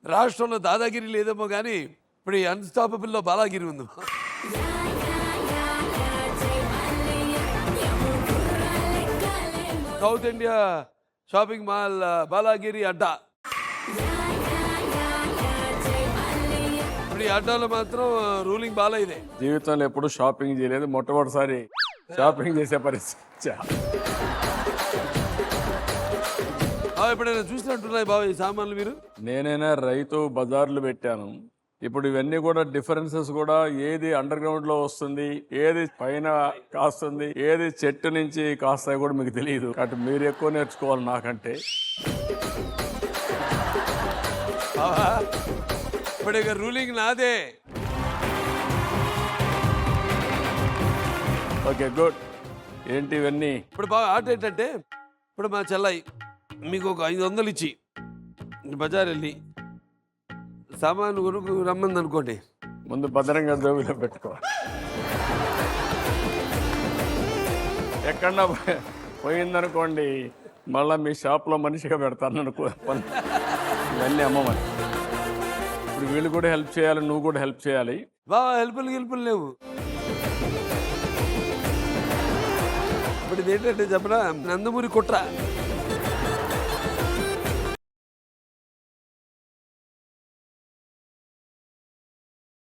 రాష్ట్రంలో దాదాగిరి లేదేమో కానీ ఇప్పుడు ఈ అన్స్టాపబుల్లో బాలాగిరి ఉంది. సౌత్ ఇండియా షాపింగ్ మాల్ బాలాగిరి అడ్డా. ఇప్పుడు ఈ అడ్డాలో మాత్రం రూలింగ్ బాలా ఇదే. జీవితంలో ఎప్పుడు షాపింగ్ చేయలేదు, మొట్టమొదటిసారి షాపింగ్ చేసే పరిస్థితి. ఎప్పుడైనా చూసినట్టున్నాయి బాబు ఈ సామాన్లు మీరు? నేనైనా రైతు బజార్లు పెట్టాను. ఇప్పుడు ఇవన్నీ కూడా డిఫరెన్సెస్ కూడా, ఏది అండర్ గ్రౌండ్ లో వస్తుంది, ఏది పైన కాస్తుంది, ఏది చెట్టు నుంచి కాస్తాయి కూడా మీకు తెలియదు. కాబట్టి మీరు ఎక్కువ నేర్చుకోవాలి నాకంటే. ఇప్పుడు ఇక రూలింగ్ నాదే. Okay, good. ఏంటి ఇవన్నీ? ఇప్పుడు బాగా ఆట ఏంటంటే, ఇప్పుడు మా చెల్లాయి మీకు ఒక 500 ఇచ్చి బజార్ వెళ్ళి సామాను కొనుక్కు రమ్మంది అనుకోండి, ముందు భద్రంగా జోబిలో పెట్టుకోవాలి. ఎక్కడన్నా పోయిందనుకోండి, మళ్ళీ మీ షాప్లో మనిషిగా పెడతాను అనుకో. ఇవన్నీ అమ్మమని. ఇప్పుడు వీళ్ళు కూడా హెల్ప్ చేయాలి, నువ్వు కూడా హెల్ప్ చేయాలి. బాగా హెల్పులు లేవు. ఇప్పుడు ఇది ఏంటంటే చెప్పరా, నందమూరి కుట్ర.